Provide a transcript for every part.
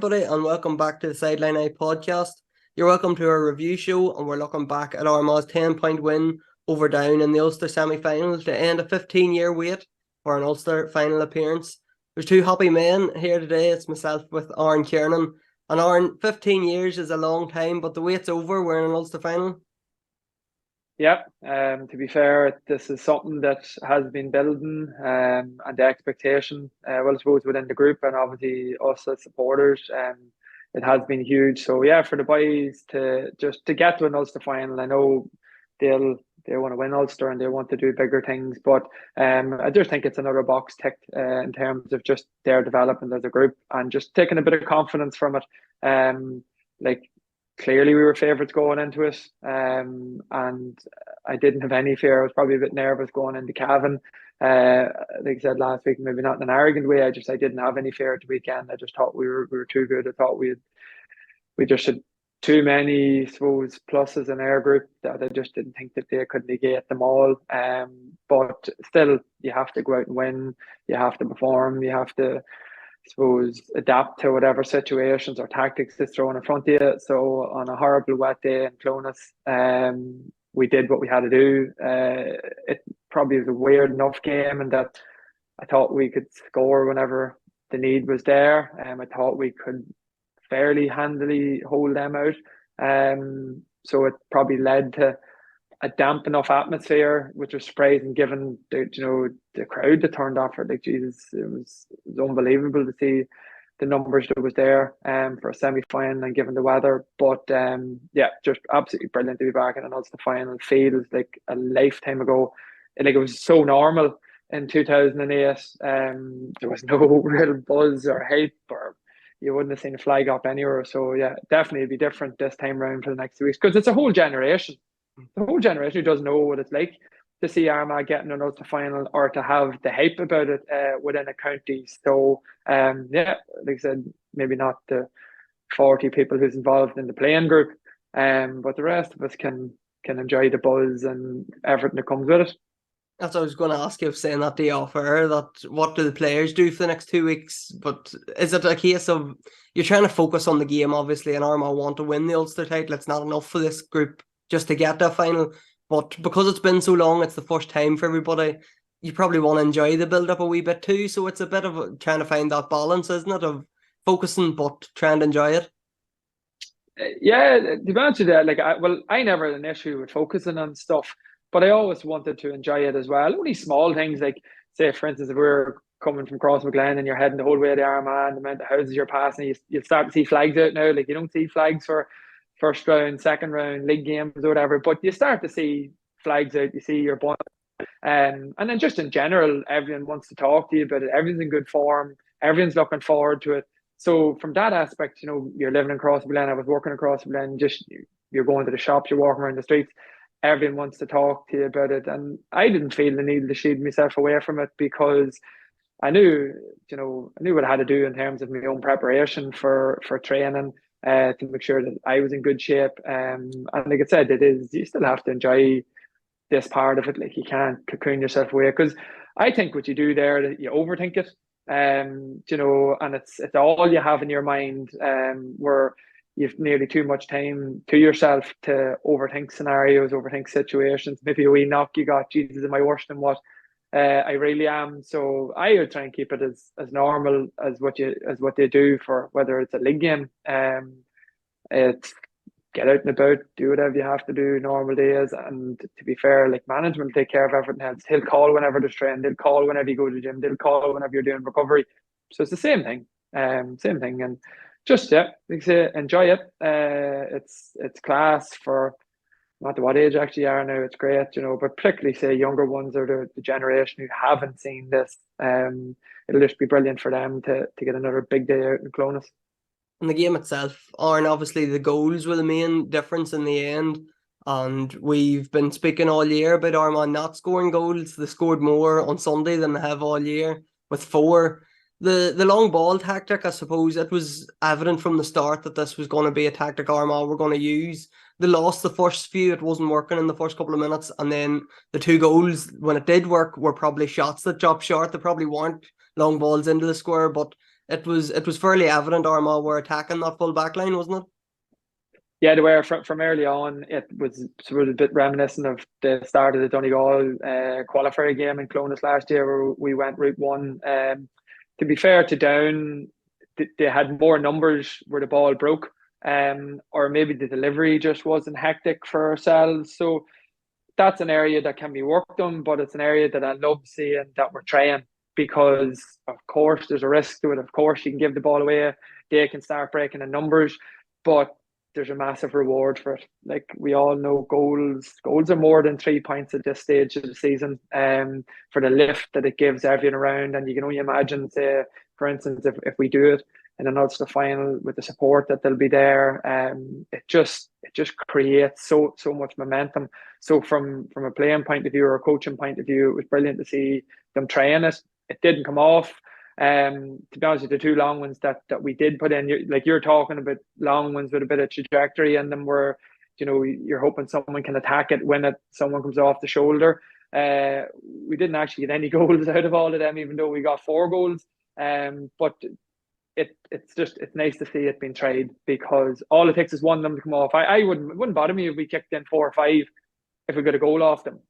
everybody, and welcome back to the Sideline Eye podcast. You're welcome to our review show, and we're looking back at Armagh's 10-point win over Down in the Ulster semi-finals to end a 15-year wait for an Ulster final appearance. There's two happy men here today. It's myself with Aaron Kernan. And Aaron, 15 years is a long time, but the wait's over. We're in an Ulster final. Yeah, to be fair, this is something that has been building, and the expectation, well, I suppose within the group and obviously us as supporters, it has been huge. So yeah, for the boys to get to an Ulster final, I know they want to win Ulster and they want to do bigger things, but I just think it's another box ticked in terms of just their development as a group and just taking a bit of confidence from it. Like, clearly we were favourites going into it, and I didn't have any fear. I was probably a bit nervous going into Cavan. Like I said last week, maybe not in an arrogant way. I didn't have any fear at the weekend. I just thought we were too good. I thought we just had too many, I suppose, pluses in our group that I just didn't think that they could negate them all. But still, you have to go out and win. You have to perform. You have to, I suppose, adapt to whatever situations or tactics is thrown in front of you. So on a horrible wet day in Clonus, we did what we had to do. It probably was a weird enough game in that I thought we could score whenever the need was there. I thought we could fairly handily hold them out. So it probably led to a damp enough atmosphere, which was surprising given the crowd that turned off for. Like, Jesus, it was unbelievable to see the numbers that was there for a semi-final and given the weather. But yeah, just absolutely brilliant to be back in an Ulster final. Feels like a lifetime ago. Like, it was so normal in 2008. There was no real buzz or hype, or you wouldn't have seen a flag up anywhere. So yeah, definitely be different this time around for the next 2 weeks, because it's a whole generation. The whole generation who doesn't know what it's like to see Armagh getting an Ulster final or to have the hype about it within a county. So yeah, like I said, maybe not the 40 people who's involved in the playing group, but the rest of us can enjoy the buzz and everything that comes with it. That's what I was going to ask you, saying that to you off air, that what do the players do for the next 2 weeks? But is it a case of you're trying to focus on the game, obviously, and Armagh want to win the Ulster title? It's not enough for this group just to get that final. But because it's been so long, it's the first time for everybody, you probably want to enjoy the build-up a wee bit too. So it's a bit of trying to find that balance, isn't it, of focusing but trying to enjoy it? Yeah, to be honest with you, like, I never had an issue with focusing on stuff, but I always wanted to enjoy it as well. Only small things, like, say, for instance, if we're coming from Crossmaglen and you're heading the whole way to Armagh and the amount of houses you're passing, you start to see flags out now. Like, you don't see flags for first round, second round, league games or whatever, but you start to see flags out. You see your boy, and then just in general, everyone wants to talk to you about it. Everyone's in good form. Everyone's looking forward to it. So from that aspect, you're living in Crossmaglen. I was working across Crossmaglen. Just you're going to the shops, you're walking around the streets. Everyone wants to talk to you about it, and I didn't feel the need to shield myself away from it, because I knew what I had to do in terms of my own preparation for training. To make sure that I was in good shape. And like I said, you still have to enjoy this part of it. Like, you can't cocoon yourself away, because I think what you do there, you overthink it. And it's all you have in your mind, where you've nearly too much time to yourself to overthink scenarios, overthink situations. Maybe a wee knock you got, Jesus, am I worse than what I really am? So I would try and keep it as normal as what they do for whether it's a league game. It's get out and about, do whatever you have to do normal days, and to be fair, like, management take care of everything else. They'll call whenever there's training, they'll call whenever you go to the gym, they'll call whenever you're doing recovery. So it's the same thing, and just, yeah, like I say, enjoy it. It's class for no matter what age actually are now. It's great, but particularly, say, younger ones or the generation who haven't seen this. It'll just be brilliant for them to get another big day out in Clonus. And the game itself, Aaron, obviously the goals were the main difference in the end. And we've been speaking all year about Armagh not scoring goals. They scored more on Sunday than they have all year, with 4. The long ball tactic, I suppose, it was evident from the start that this was going to be a tactic Armagh were going to use. They lost the first few, it wasn't working in the first couple of minutes, and then the 2 goals, when it did work, were probably shots that dropped short. They probably weren't long balls into the square, but it was fairly evident Armagh were attacking that full back line, wasn't it? Yeah, they were from early on. It was sort of a bit reminiscent of the start of the Donegal qualifier game in Clonus last year, where we went route one. To be fair to Down, they had more numbers where the ball broke, or maybe the delivery just wasn't hectic for ourselves. So that's an area that can be worked on, but it's an area that I love seeing that we're trying, because of course there's a risk to it. Of course you can give the ball away, they can start breaking the numbers, but there's a massive reward for it. Like we all know, goals are more than 3 points at this stage of the season. For the lift that it gives everyone around, and you can only imagine, say, for instance, if we do it in an Ulster final with the support that they'll be there, it just creates so much momentum. So from a playing point of view or a coaching point of view, it was brilliant to see them trying it. It didn't come off. To be honest with you, the two long ones that we did put in, like you're talking about long ones with a bit of trajectory in them, where you're hoping someone can attack it when someone comes off the shoulder. We didn't actually get any goals out of all of them, even though we got 4 goals. But it's nice to see it being tried, because all it takes is one of them to come off. It wouldn't bother me if we kicked in 4 or 5 if we got a goal off them,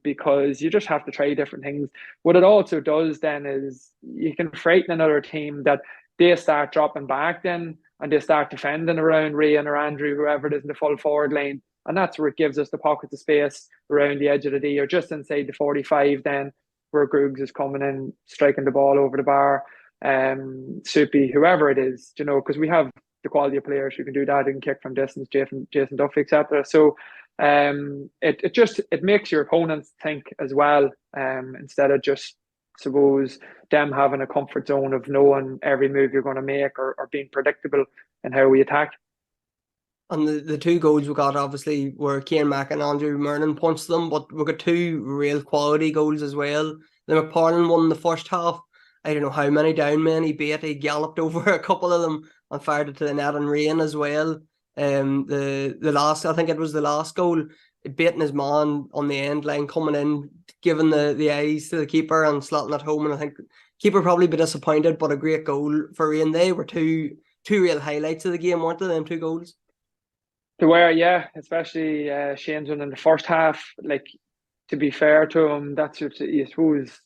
because you just have to try different things. What it also does then is you can frighten another team that they start dropping back then, and they start defending around Ryan or Andrew, whoever it is in the full forward line, and that's where it gives us the pockets of space around the edge of the D, or just inside the 45 then, where Groogs is coming in, striking the ball over the bar, Soupy, whoever it is, because we have the quality of players who can do that and kick from distance, Jason Duffy, etc. So it makes your opponents think as well, instead of just, suppose, them having a comfort zone of knowing every move you're going to make, or being predictable in how we attack. And the 2 goals we got obviously were Cian Mack and Andrew Mernon punched them, but we got 2 real quality goals as well. The McParlin one in the first half, I don't know how many down men he beat. He galloped over a couple of them and fired it to the net and rain as well. The last, I think it was the last goal, beating his man on the end line, coming in, giving the eyes to the keeper and slotting it home. And I think the keeper probably be disappointed, but a great goal for Rain. They were two real highlights of the game, weren't they? Them 2 goals. They were, yeah, especially Shane's one in the first half. Like, to be fair to him, that's what I suppose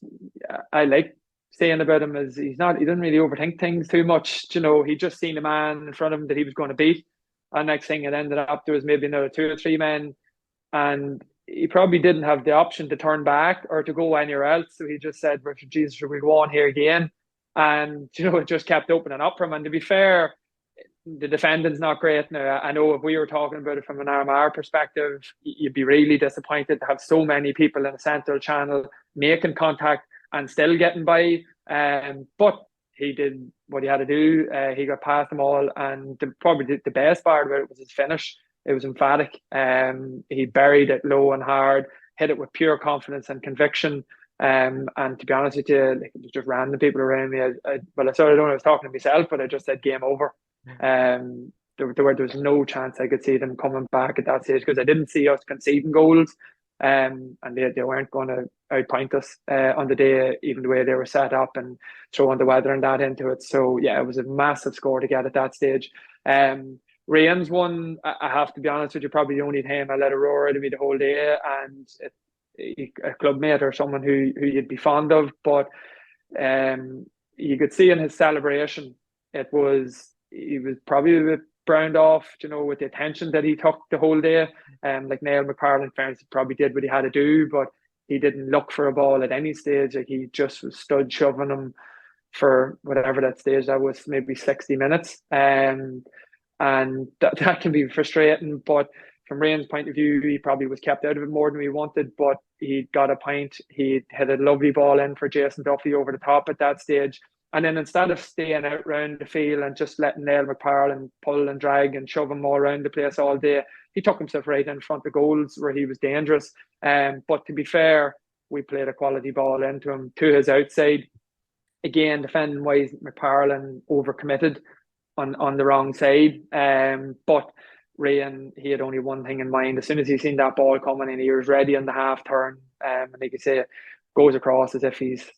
I like saying about him, is he doesn't really overthink things too much. He just seen a man in front of him that he was going to beat, and next thing it ended up there was maybe another 2 or 3 men, and he probably didn't have the option to turn back or to go anywhere else. So he just said, Jesus, should we go on here again? And it just kept opening up for him. And to be fair, the defending's not great now. I know if we were talking about it from an Armagh perspective, you'd be really disappointed to have so many people in the central channel making contact and still getting by. But he did what he had to do. He got past them all, and probably the best part of it was his finish. It was emphatic. He buried it low and hard, hit it with pure confidence and conviction. And to be honest with you, like, it was just random people around me. I don't know, I was talking to myself, but I just said game over. There was no chance I could see them coming back at that stage, because I didn't see us conceding goals, and they weren't going to outpoint us on the day, even the way they were set up and throwing the weather and that into it. So yeah, it was a massive score to get at that stage. Ryan's one, I have to be honest with you, probably the only time I let a roar out of me the whole day, and a clubmate or someone who you'd be fond of, but you could see in his celebration, he was probably a bit browned off, with the attention that he took the whole day. Like Niall McParlin, fairness, probably did what he had to do, but he didn't look for a ball at any stage. Like, he just stood shoving him for whatever that stage that was, maybe 60 minutes. And that can be frustrating. But from Ryan's point of view, he probably was kept out of it more than we wanted, but he got a point. He hit a lovely ball in for Jason Duffy over the top at that stage. And then instead of staying out round the field and just letting Niall McParlin pull and drag and shove him all around the place all day, he took himself right in front of goals where he was dangerous. But to be fair, we played a quality ball into him to his outside. Again, defending wise, McParlin overcommitted on the wrong side. But Ryan, he had only one thing in mind. As soon as he seen that ball coming in, he was ready on the half turn. And like you say, goes across as if he's,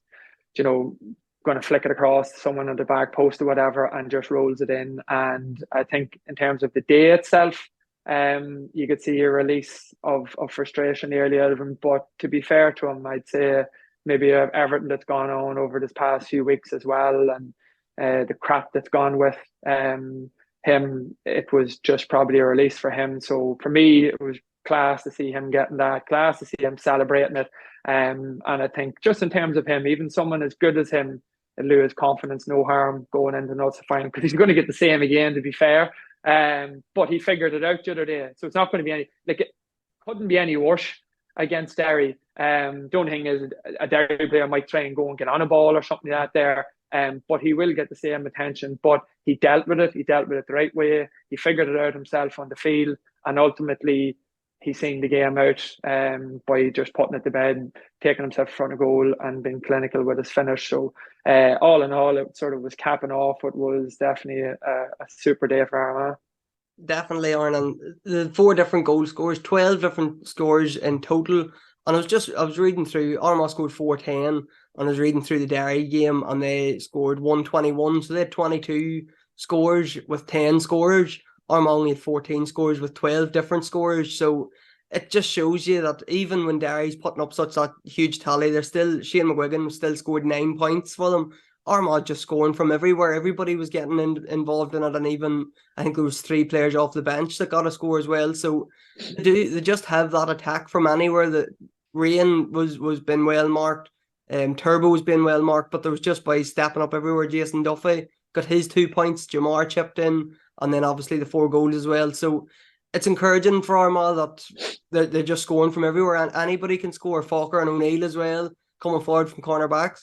going to flick it across someone on the back post or whatever and just rolls it in. And I think in terms of the day itself, you could see a release of frustration nearly out of him. But to be fair to him, I'd say maybe everything that's gone on over this past few weeks as well, and the crap that's gone with him, it was just probably a release for him. So for me, it was class to see him getting that, class to see him celebrating it. And I think just in terms of him, even someone as good as him, and lose confidence, no harm going into the Ulster final, because he's going to get the same again, to be fair. But he figured it out the other day, so it's not going to be any, like, it couldn't be any worse against Derry. The only thing is a Derry player might try and go and get on a ball or something like that there, but he will get the same attention. But he dealt with it. He dealt with it the right way. He figured it out himself on the field, and ultimately he's seen the game out by just putting it to bed, taking himself in front of goal, and being clinical with his finish. So all in all, it sort of was capping off what was definitely a super day for Armagh. Definitely, Arnon. The 4 different goal scores, 12 different scores in total. And I was reading through, Armagh scored 410, and I was reading through the Derry game, and they scored 121. So they had 22 scores with 10 scorers. Armagh only had 14 scores with 12 different scorers. So it just shows you that even when Derry's putting up such that huge tally, they're still, Shane McGuigan still scored 9 points for them. Armagh just scoring from everywhere. Everybody was getting involved in it, and even I think there was 3 players off the bench that got a score as well. So they just have that attack from anywhere. That Rain was been well marked, Turbo was being well marked, but there was just by stepping up everywhere. Jason Duffy got his 2 points, Jamar chipped in, and then obviously the 4 goals as well. So it's encouraging for Armagh that they're just scoring from everywhere, and anybody can score. Falker and O'Neill as well coming forward from cornerbacks.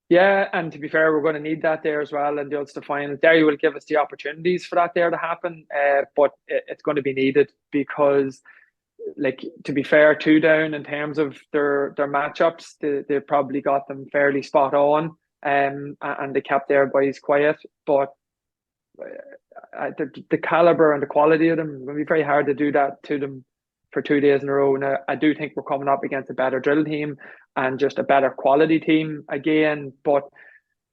Yeah, and to be fair, we're going to need that there as well in the Ulster final. Derry will give us the opportunities for that there to happen, but it's going to be needed because, like, to be fair, 2 down in terms of their matchups, they probably got them fairly spot on, and they kept their boys quiet. But the caliber and the quality of them, it's going to be very hard to do that to them for 2 days in a row. Now, I do think we're coming up against a better drill team and just a better quality team again. But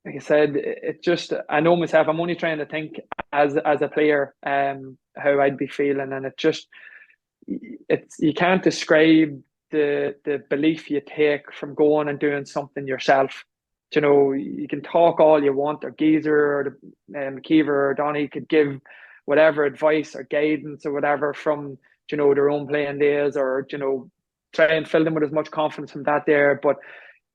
like I said, it just, I know myself, I'm only trying to think as a player how I'd be feeling, and you can't describe the belief you take from going and doing something yourself. You know, you can talk all you want, or Geezer or McKeever or Donny could give whatever advice or guidance or whatever from, you know, their own playing days, or, you know, try and fill them with as much confidence from that there. But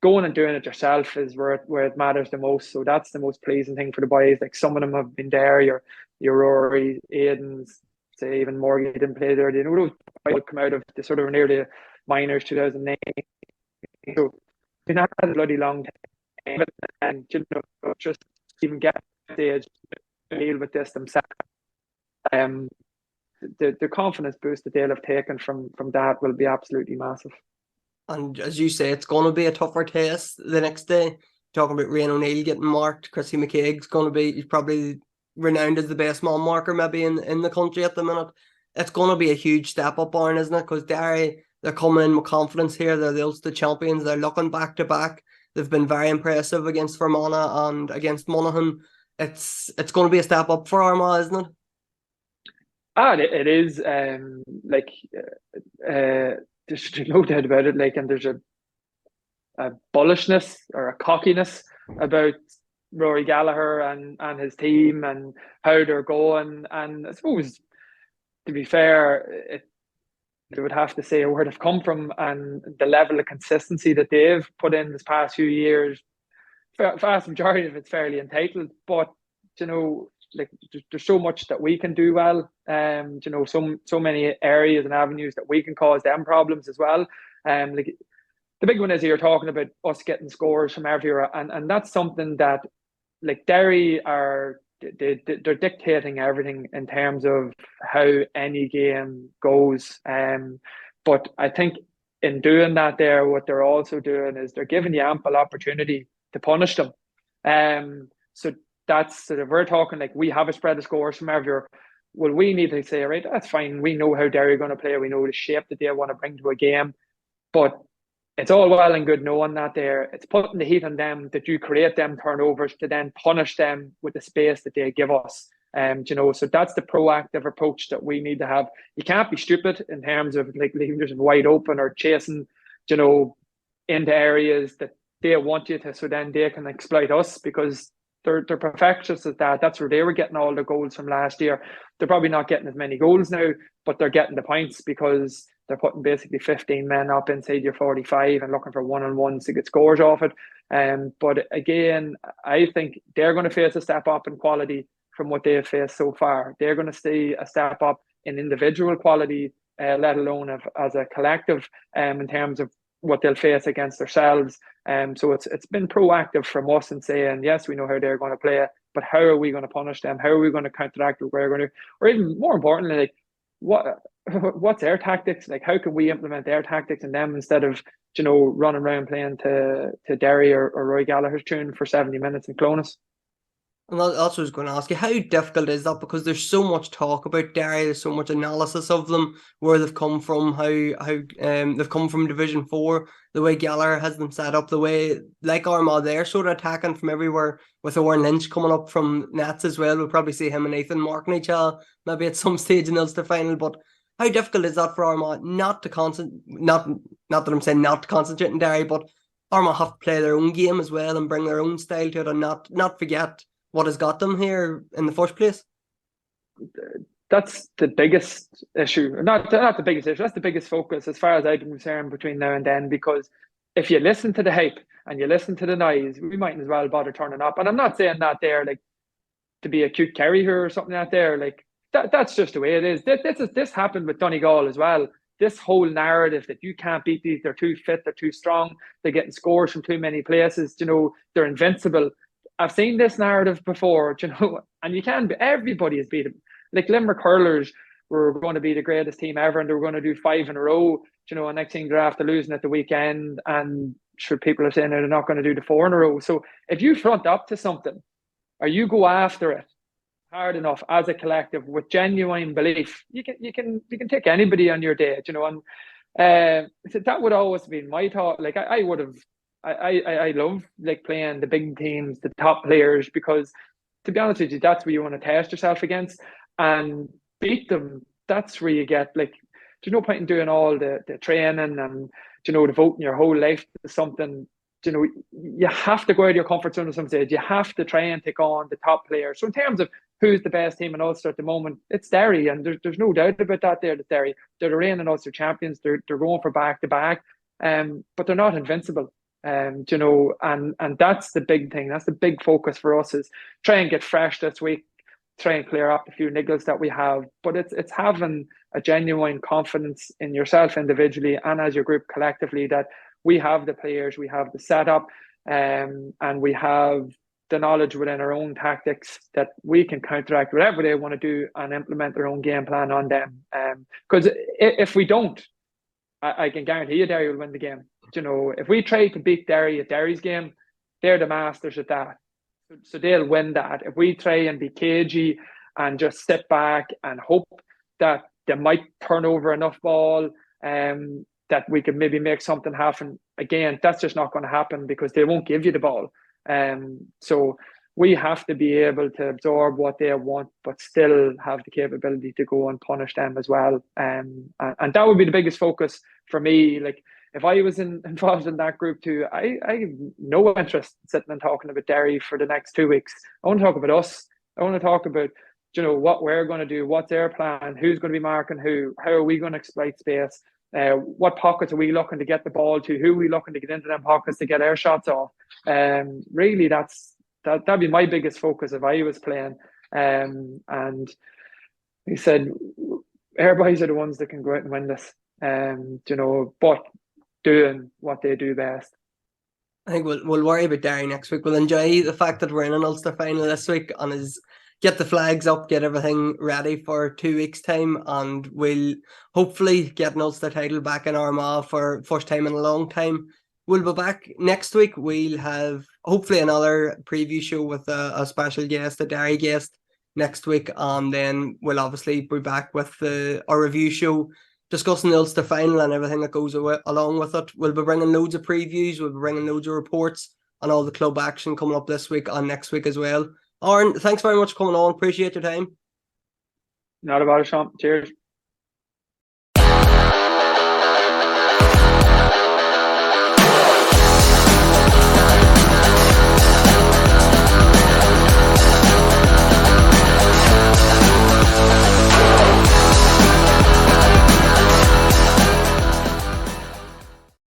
going and doing it yourself is where it matters the most. So that's the most pleasing thing for the boys. Like, some of them have been there, your Rory, Aiden's, say even Morgan didn't play there. You know, those boys come out of the sort of nearly minors 2009. So it's been a bloody long time. And, you know, just even get to the stage to deal with this themselves. The confidence boost that they'll have taken from that will be absolutely massive. And as you say, it's going to be a tougher test the next day. Talking about Ryan O'Neill getting marked, Chrissy McKaig's going to be, he's probably renowned as the best man marker maybe in the country at the minute. It's going to be a huge step up, Aaron, isn't it? Because Derry, they're coming in with confidence here. They're the Ulster champions. They're looking back to back. They've been very impressive against Fermanagh and against Monaghan. It's going to be a step up for Armagh, isn't it? It is. There's no doubt about it. Like, and there's a bullishness or a cockiness about Rory Gallagher and his team and how they're going. And I suppose, to be fair, they would have to say where they've come from and the level of consistency that they've put in this past few years. Vast majority of it's fairly entitled, but, you know, like, there's so much that we can do well. You know, so many areas and avenues that we can cause them problems as well. Like, the big one is you're talking about us getting scores from everywhere, and that's something that, like, Derry they're dictating everything in terms of how any game goes. But I think in doing that there, what they're also doing is they're giving you ample opportunity to punish them. So that's sort of, we're talking like we have a spread of scores from everywhere. Well, we need to say, right, that's fine. We know how Derry are going to play. We know the shape that they want to bring to a game. But it's all well and good knowing that there. It's putting the heat on them that you create them turnovers to then punish them with the space that they give us. So that's the proactive approach that we need to have. You can't be stupid in terms of like leaving just wide open or chasing, into areas that they want you to, so then they can exploit us, because they're perfectionists at that. That's where they were getting all the goals from last year. They're probably not getting as many goals now, but they're getting the points because they're putting basically 15 men up inside your 45 and looking for one-on-ones to get scores off it. But again, I think they're going to face a step up in quality from what they have faced so far. They're going to see a step up in individual quality, let alone as a collective, in terms of what they'll face against themselves. So it's been proactive from us in saying, yes, we know how they're going to play, but how are we going to punish them? How are we going to counteract what we're going to, or even more importantly, like what's their tactics? Like, how can we implement their tactics in them instead of, running around playing to Derry or Roy Gallagher's tune for 70 minutes in Clonus? And I also was going to ask you, how difficult is that? Because there's so much talk about Derry, there's so much analysis of them, where they've come from, how they've come from Division 4, the way Gallagher has them set up, the way, like Armagh, they're sort of attacking from everywhere, with Owen Lynch coming up from nets as well. We'll probably see him and Nathan marking each other maybe at some stage in the Ulster final. But how difficult is that for Armagh not that I'm saying not to concentrate in Derry, but Armagh have to play their own game as well and bring their own style to it, and not forget what has got them here in the first place? That's the biggest issue. Not the biggest issue. That's the biggest focus as far as I'm concerned between now and then, because if you listen to the hype and you listen to the noise, we might as well bother turning up. And I'm not saying that there like to be a cute Kerry here or something out there. Like that's just the way it is. This happened with Donegal as well. This whole narrative that you can't beat these, they're too fit, they're too strong, they're getting scores from too many places, they're invincible. I've seen this narrative before, and you can be, everybody has beat them. Like Limerick hurlers were going to be the greatest team ever, and they were going to do 5 in a row, and next thing they're after losing at the weekend, and sure, people are saying they're not going to do the 4 in a row. So if you front up to something, or you go after it hard enough as a collective with genuine belief, you can take anybody on your day, and so that would always be my thought. Like I would have. I love like playing the big teams, the top players, because to be honest with you, that's where you want to test yourself against and beat them. That's where you get like, there's no point in doing all the training and devoting your whole life to something. You have to go out of your comfort zone at some stage. You have to try and take on the top players. So in terms of who's the best team in Ulster at the moment, it's Derry, and there's no doubt about that. They're Derry. They're the reigning Ulster champions. They're going for back to back, but they're not invincible. And that's the big thing. That's the big focus for us, is try and get fresh this week, try and clear up a few niggles that we have. But it's having a genuine confidence in yourself individually and as your group collectively that we have the players, we have the setup, and we have the knowledge within our own tactics that we can counteract whatever they want to do and implement their own game plan on them. Because if we don't, I can guarantee you Derry will win the game. If we try to beat Derry at Derry's game, they're the masters at that. So they'll win that. If we try and be cagey and just sit back and hope that they might turn over enough ball, that we could maybe make something happen, again, that's just not going to happen because they won't give you the ball. So we have to be able to absorb what they want, but still have the capability to go and punish them as well. And that would be the biggest focus for me. Like, if I was involved in that group too, I have no interest in sitting and talking about Derry for the next 2 weeks. I want to talk about us. I want to talk about, what we're going to do, what's their plan, who's going to be marking who, how are we going to exploit space, what pockets are we looking to get the ball to, who are we looking to get into them pockets to get our shots off. Really, that'd be my biggest focus if I was playing. And he said, our boys are the ones that can go out and win this. But doing what they do best. I think we'll worry about Derry next week. We'll enjoy the fact that we're in an Ulster final this week and get the flags up, get everything ready for 2 weeks' time, and we'll hopefully get an Ulster title back in Armagh for first time in a long time. We'll be back next week. We'll have hopefully another preview show with a special guest, a Derry guest next week, and then we'll obviously be back with our review show discussing the Ulster final and everything that goes along with it. We'll be bringing loads of previews, we'll be bringing loads of reports on all the club action coming up this week and next week as well. Aaron, thanks very much for coming on. Appreciate your time. Not about it, Sean. Cheers.